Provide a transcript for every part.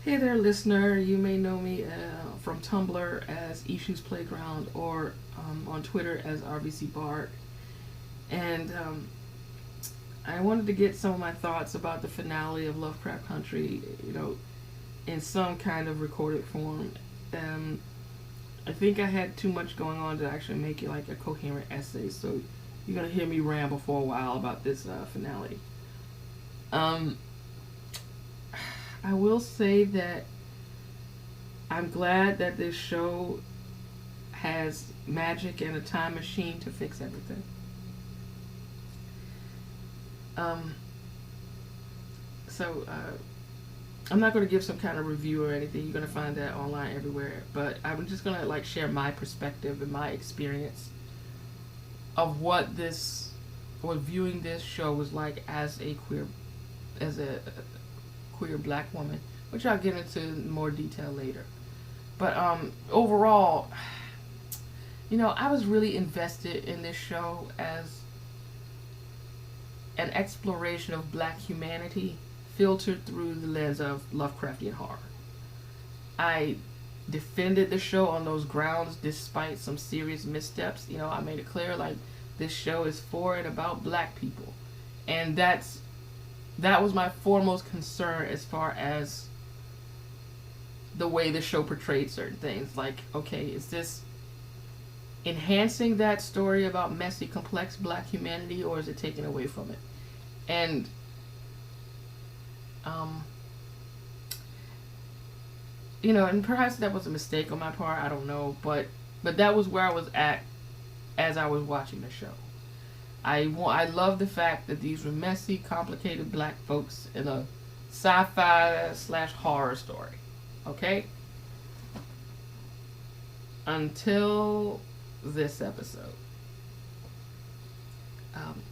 Hey there, listener. You may know me from Tumblr as Issues Playground or on Twitter as RBC Bard. And I wanted to get some of my thoughts about the finale of Lovecraft Country, in some kind of recorded form. Um, I think I had too much going on to actually make it like a coherent essay, so you're going to hear me ramble for a while about this finale. Um, I will say that I'm glad that this show has magic and a time machine to fix everything. Um, so I'm not going to give some kind of review or anything. You're going to find that online everywhere. But I'm just going to like share my perspective and my experience of what viewing this show was like as a queer black woman, which I'll get into more detail later. But overall, I was really invested in this show as an exploration of black humanity filtered through the lens of Lovecraftian horror. I defended the show on those grounds despite some serious missteps. I made it clear like this show is for and about black people. And that was my foremost concern as far as the way the show portrayed certain things. Like, okay, is this enhancing that story about messy, complex black humanity, or is it taking away from it? And um, and perhaps that was a mistake on my part. I don't know, but that was where I was at as I was watching the show. I love the fact that these were messy, complicated black folks in a sci-fi / horror story. Okay? Until this episode.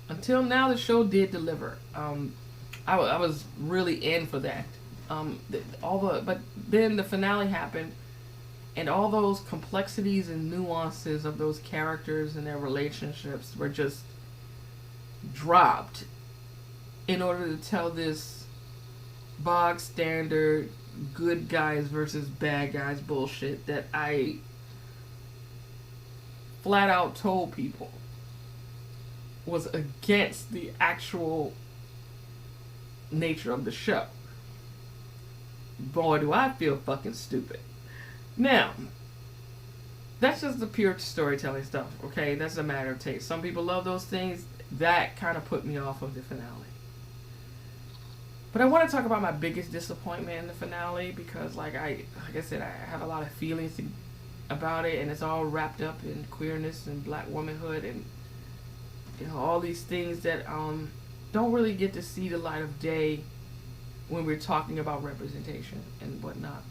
Until now, the show did deliver. I was really in for that. But then the finale happened, and all those complexities and nuances of those characters and their relationships were just dropped in order to tell this bog standard good guys versus bad guys bullshit that I flat out told people was against the actual nature of the show. Boy, do I feel fucking stupid. Now, that's just the pure storytelling stuff, okay? That's a matter of taste. Some people love those things. That kind of put me off of the finale. But I want to talk about my biggest disappointment in the finale because, like I said, I have a lot of feelings about it, and it's all wrapped up in queerness and black womanhood and all these things that don't really get to see the light of day when we're talking about representation and whatnot.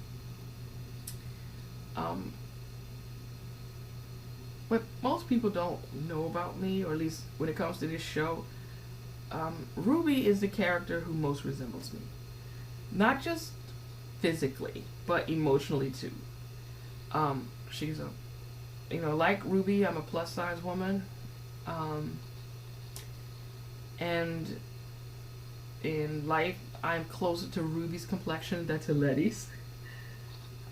What most people don't know about me, or at least when it comes to this show, Ruby is the character who most resembles me. Not just physically, but emotionally too. She's like Ruby, I'm a plus size woman. And in life, I'm closer to Ruby's complexion than to Letty's.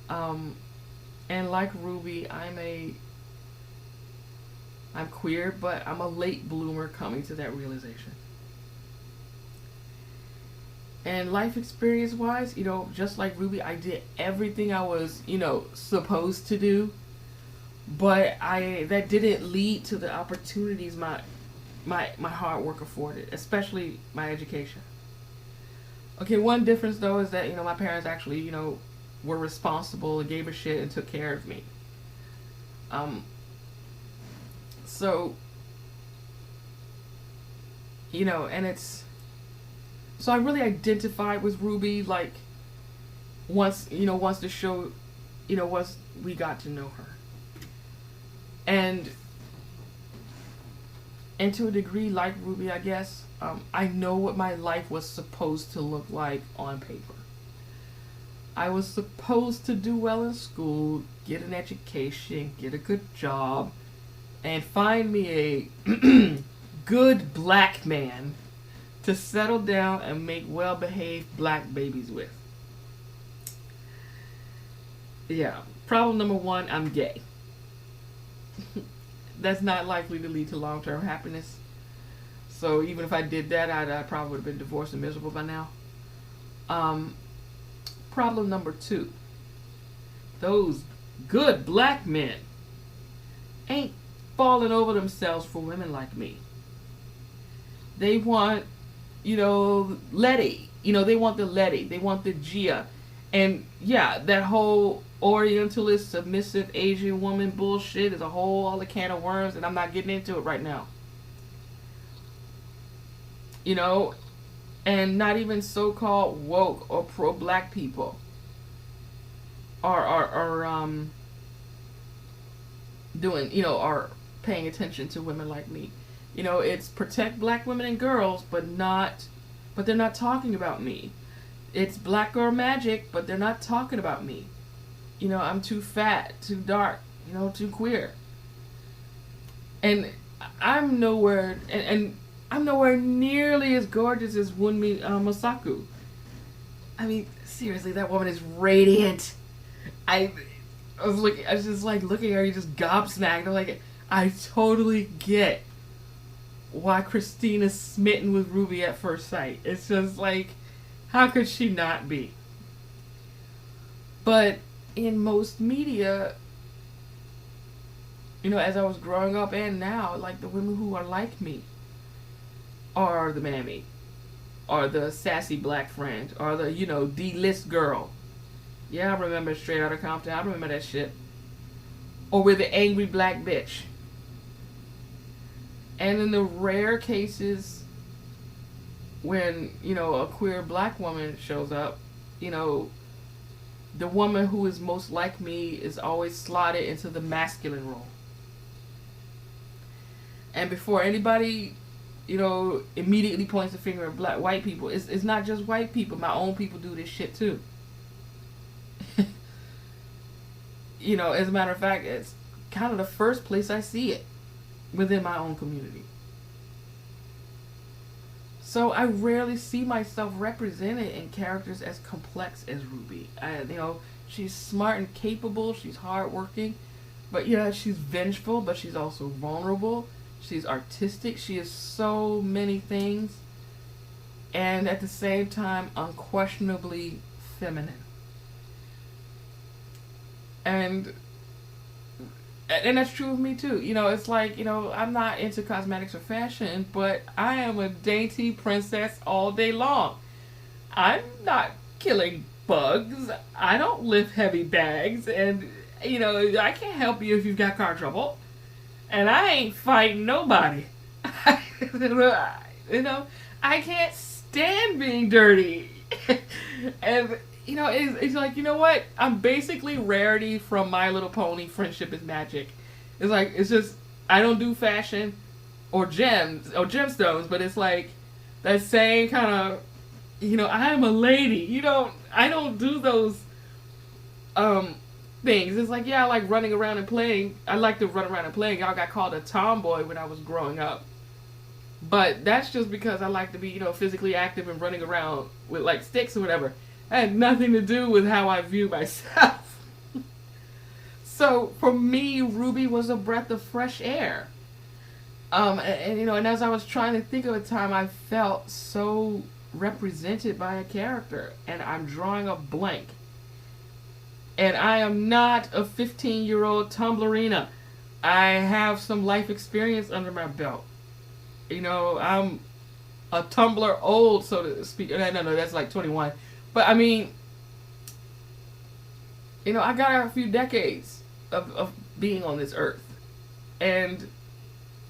And like Ruby, I'm queer, but I'm a late bloomer coming to that realization. And life experience wise, just like Ruby, I did everything I was, supposed to do. But that didn't lead to the opportunities my hard work afforded, especially my education. Okay, one difference though is that, my parents actually, were responsible and gave a shit and took care of me. So, and so I really identified with Ruby, like, once the show, once we got to know her. And to a degree, like Ruby, I guess, I know what my life was supposed to look like on paper. I was supposed to do well in school, get an education, get a good job, and find me a good black man to settle down and make well-behaved black babies with. Yeah. Problem number one, I'm gay. That's not likely to lead to long-term happiness. So even if I did that, I probably would have been divorced and miserable by now. Um, Problem number two, those good black men ain't falling over themselves for women like me. They want, Letty. They want the Letty. They want the Gia. And yeah, that whole Orientalist, submissive Asian woman bullshit is a whole other can of worms, and I'm not getting into it right now. And not even so-called woke or pro-black people are doing, are paying attention to women like me. It's protect black women and girls, but they're not talking about me. It's black girl magic, but they're not talking about me. I'm too fat, too dark, too queer. And I'm nowhere, and I'm nowhere nearly as gorgeous as Wunmi Mosaku. I mean, seriously, that woman is radiant. I was just like looking at her, you just gobsmacked. I'm like, I totally get why Christina's smitten with Ruby at first sight. It's just like, how could she not be? But in most media, as I was growing up and now, like the women who are like me are the mammy, or the sassy black friend, or the, D-list girl. Yeah, I remember Straight Outta Compton. I remember that shit. Or we're the angry black bitch. And in the rare cases when, a queer black woman shows up, the woman who is most like me is always slotted into the masculine role. And before anybody, immediately points the finger at white people, it's not just white people. My own people do this shit too. As a matter of fact, it's kind of the first place I see it within my own community. So I rarely see myself represented in characters as complex as Ruby. She's smart and capable. She's hardworking, but she's vengeful. But she's also vulnerable. She's artistic. She is so many things, and at the same time, unquestionably feminine. And that's true of me too. It's like, I'm not into cosmetics or fashion, but I am a dainty princess all day long. I'm not killing bugs. I don't lift heavy bags, and I can't help you if you've got car trouble. And I ain't fighting nobody. I can't stand being dirty. And it's like, what? I'm basically Rarity from My Little Pony, Friendship is Magic. It's like, it's just, I don't do fashion or gems or gemstones, but it's like that same kind of, I am a lady. I don't do those things. It's like, I like running around and playing. I like to run around and play. Y'all got called a tomboy when I was growing up. But that's just because I like to be, physically active and running around with like sticks or whatever. It had nothing to do with how I view myself. So for me, Ruby was a breath of fresh air. And as I was trying to think of a time I felt so represented by a character, and I'm drawing a blank. And I am not a 15-year-old Tumblrina. I have some life experience under my belt. I'm a Tumblr old, so to speak. No, that's like 21. But I mean, I got a few decades of being on this earth. And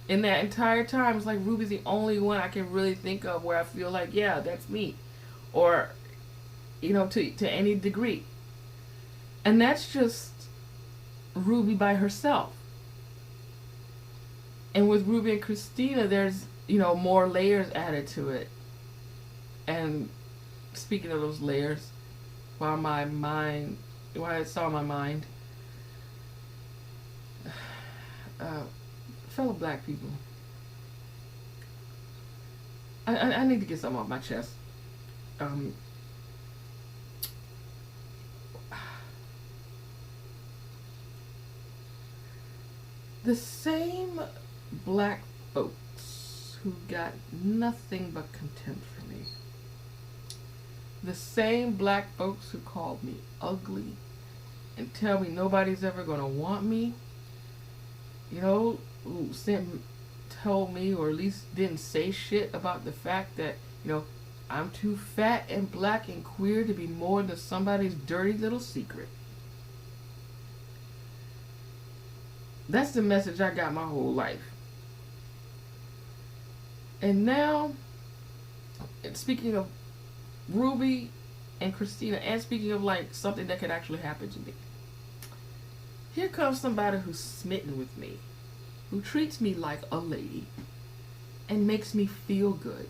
in that entire time, it's like Ruby's the only one I can really think of where I feel like, yeah, that's me. Or, to any degree. And that's just Ruby by herself. And with Ruby and Christina, there's, more layers added to it. And speaking of those layers, while I saw my mind, fellow black people, I need to get something off my chest. The same black folks who got nothing but contempt for me, the same black folks who called me ugly and tell me nobody's ever gonna want me, you know, who told me, or at least didn't say shit about the fact that, you know, I'm too fat and black and queer to be more than somebody's dirty little secret. That's the message I got my whole life. And now, speaking of Ruby and Christina, and speaking of like something that could actually happen to me, here comes somebody who's smitten with me, who treats me like a lady and makes me feel good.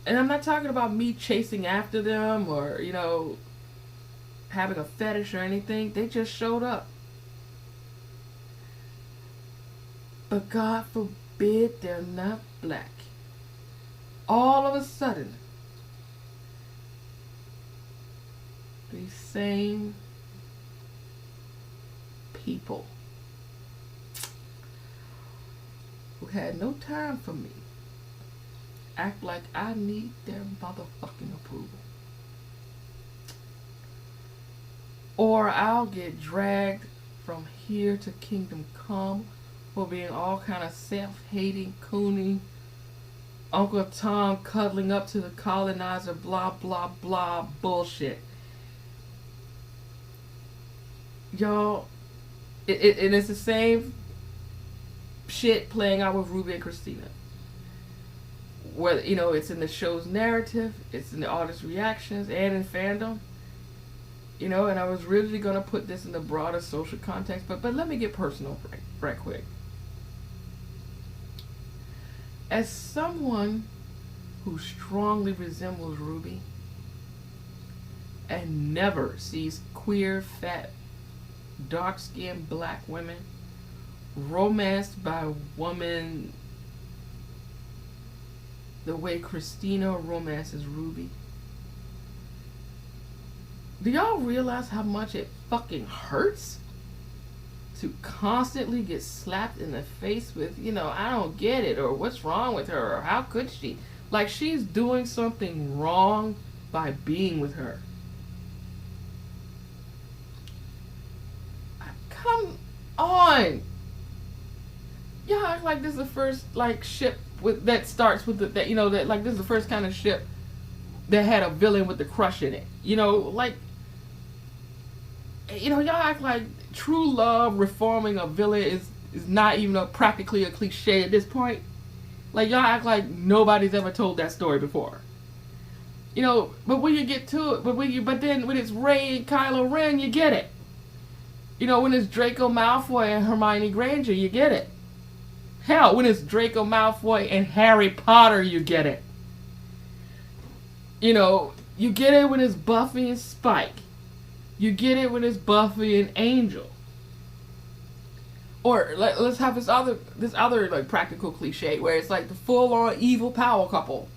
And I'm not talking about me chasing after them or, you know, having a fetish or anything. They just showed up. But God forbid they're not black. All of a sudden, these same people who had no time for me act like I need their motherfucking approval. Or I'll get dragged from here to kingdom come for being all kind of self-hating, cooning, Uncle Tom cuddling up to the colonizer, blah, blah, blah, bullshit. Y'all, and it's the same shit playing out with Ruby and Christina. Whether, you know, it's in the show's narrative, it's in the artist's reactions, and in fandom. You know, and I was really going to put this in the broader social context, but let me get personal right quick. As someone who strongly resembles Ruby and never sees queer, fat, dark-skinned black women romanced by a woman the way Christina romances Ruby, do y'all realize how much it fucking hurts to constantly get slapped in the face with, you know, I don't get it, or what's wrong with her, or how could she? Like she's doing something wrong by being with her. Come on. Y'all act like this is the first like ship with that starts with that, you know, that like this is the first kind of ship that had a villain with the crush in it. You know, like, you know, y'all act like true love reforming a villain is not even practically a cliche at this point. Like y'all act like nobody's ever told that story before. You know, but when you get to it, but then when it's Rey and Kylo Ren, you get it. You know, when it's Draco Malfoy and Hermione Granger, you get it. Hell, when it's Draco Malfoy and Harry Potter, you get it. You know, you get it when it's Buffy and Spike. You get it when it's Buffy and Angel. Or like, let's have this other like practical cliche where it's like the full-on evil power couple.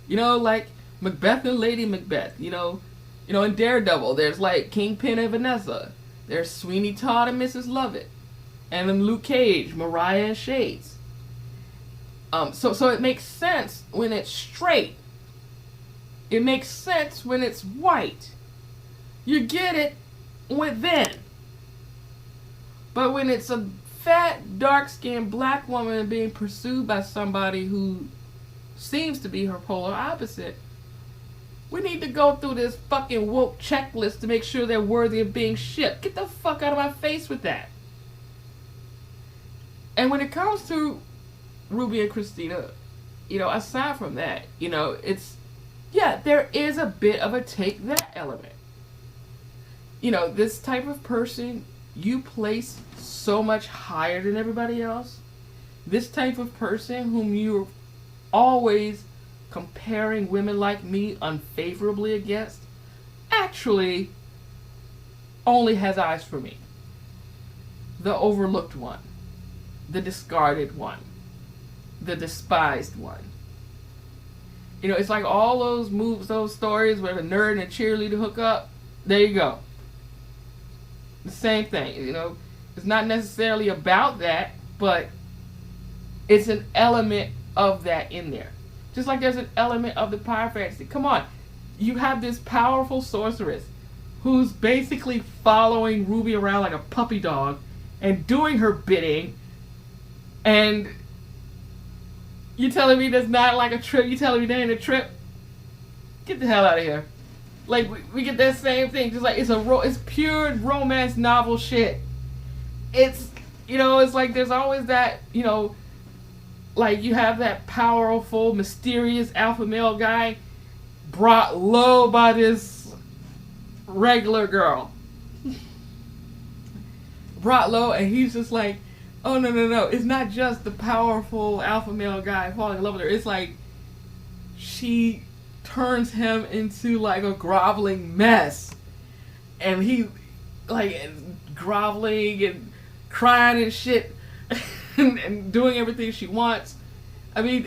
You know, like Macbeth and Lady Macbeth. You know, in Daredevil, there's like Kingpin and Vanessa. There's Sweeney Todd and Mrs. Lovett. And then Luke Cage, Mariah and Shades. So it makes sense when it's straight. It makes sense when it's white. You get it with then. But when it's a fat, dark-skinned black woman being pursued by somebody who seems to be her polar opposite, we need to go through this fucking woke checklist to make sure they're worthy of being shipped. Get the fuck out of my face with that. And when it comes to Ruby and Christina, you know, aside from that, you know, there is a bit of a take that element. You know, this type of person you place so much higher than everybody else. This type of person whom you're always comparing women like me unfavorably against, actually only has eyes for me. The overlooked one. The discarded one. The despised one. You know, it's like all those stories where the nerd and the cheerleader hook up. There you go. The same thing, you know. It's not necessarily about that, but it's an element of that in there. Just like there's an element of the power fantasy. Come on. You have this powerful sorceress who's basically following Ruby around like a puppy dog and doing her bidding, and you telling me that's not like a trip? You telling me that ain't a trip? Get the hell out of here. Like, we get that same thing. Just like, it's pure romance novel shit. It's, it's like there's always that, like you have that powerful, mysterious alpha male guy brought low by this regular girl. Brought low, and he's just like, oh, no. It's not just the powerful alpha male guy falling in love with her. It's like she turns him into like a groveling mess. And he like groveling and crying and shit and doing everything she wants. I mean,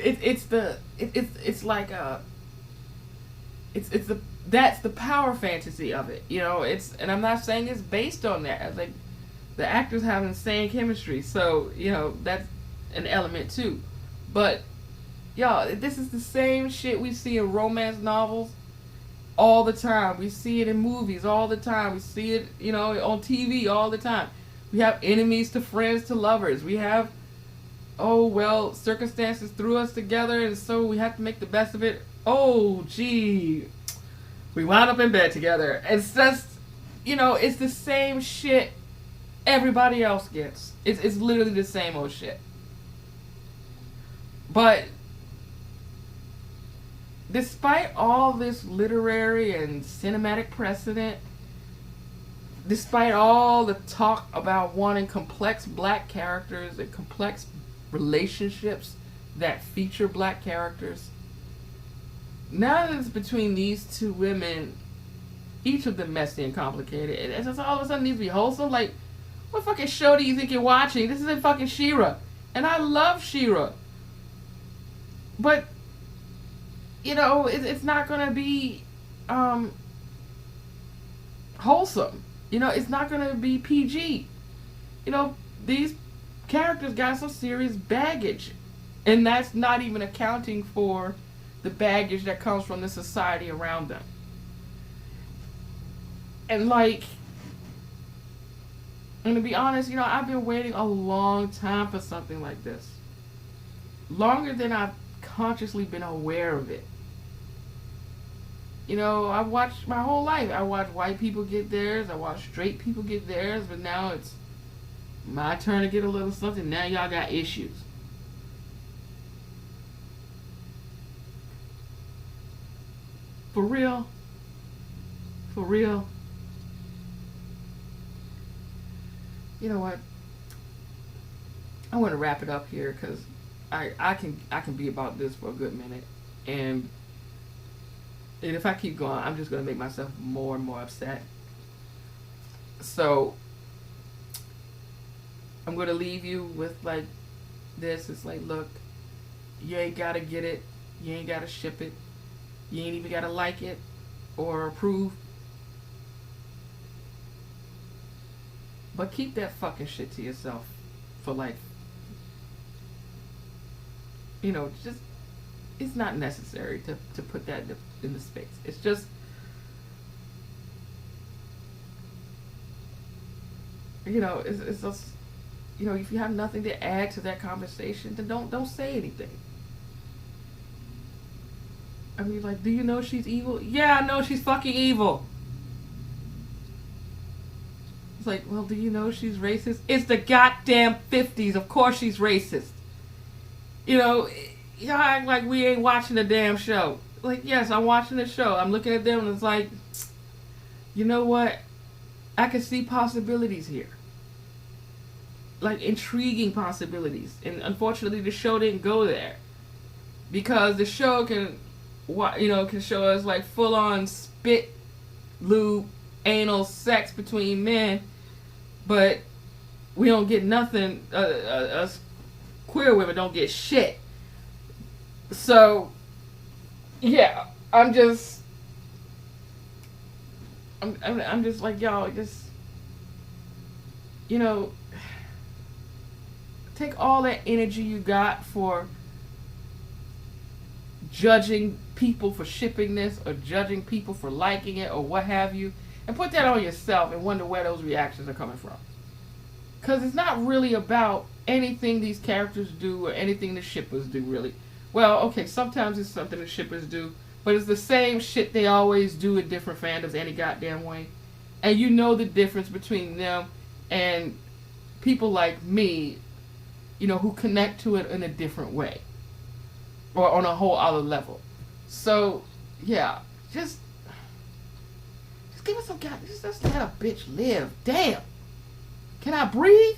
that's the power fantasy of it, and I'm not saying it's based on that. It's like the actors have insane chemistry, so that's an element too. But y'all, this is the same shit we see in romance novels all the time. We see it in movies all the time. We see it, on TV all the time. We have enemies to friends to lovers. We have, circumstances threw us together, and so we have to make the best of it. Oh, gee, we wound up in bed together. It's just, it's the same shit everybody else gets. It's literally the same old shit. But despite all this literary and cinematic precedent, despite all the talk about wanting complex black characters and complex relationships that feature black characters, now that it's between these two women, each of them messy and complicated, it just all of a sudden needs to be wholesome. Like, what fucking show do you think you're watching? This isn't fucking She-Ra. And I love She-Ra. But, it's not going to be wholesome. It's not going to be PG. These characters got some serious baggage. And that's not even accounting for the baggage that comes from the society around them. And and to be honest, I've been waiting a long time for something like this. Longer than I've consciously been aware of it. I've watched my whole life. I watched white people get theirs. I watched straight people get theirs. But now it's my turn to get a little something. Now y'all got issues. For real? For real? You know what? I want to wrap it up here because I can be about this for a good minute, and if I keep going, I'm just going to make myself more and more upset. So I'm going to leave you with this. It's like, look, you ain't got to get it. You ain't got to ship it. You ain't even got to like it or approve. But keep that fucking shit to yourself for life. Just, it's not necessary to put that in the space. It's just, it's just, if you have nothing to add to that conversation, then don't say anything. I mean, do you know she's evil? Yeah, I know she's fucking evil. It's like, well, do you know she's racist? It's the goddamn 50s. Of course she's racist. Y'all act like we ain't watching the damn show. Like, yes, I'm watching the show. I'm looking at them and it's like, you know what? I can see possibilities here. Intriguing possibilities. And unfortunately, the show didn't go there. Because the show can show us full-on spit, lube, anal sex between men, but we don't get nothing. Us queer women don't get shit. So, yeah, I'm just like, y'all, just, take all that energy you got for judging people for shipping this or judging people for liking it or what have you, and put that on yourself and wonder where those reactions are coming from. Because it's not really about anything these characters do or anything the shippers do, really. Well, okay, sometimes it's something the shippers do, but it's the same shit they always do in different fandoms any goddamn way. And you know the difference between them and people like me, you know, who connect to it in a different way. Or on a whole other level. So, yeah, just give us some guy. Just let a bitch live. Damn. Can I breathe?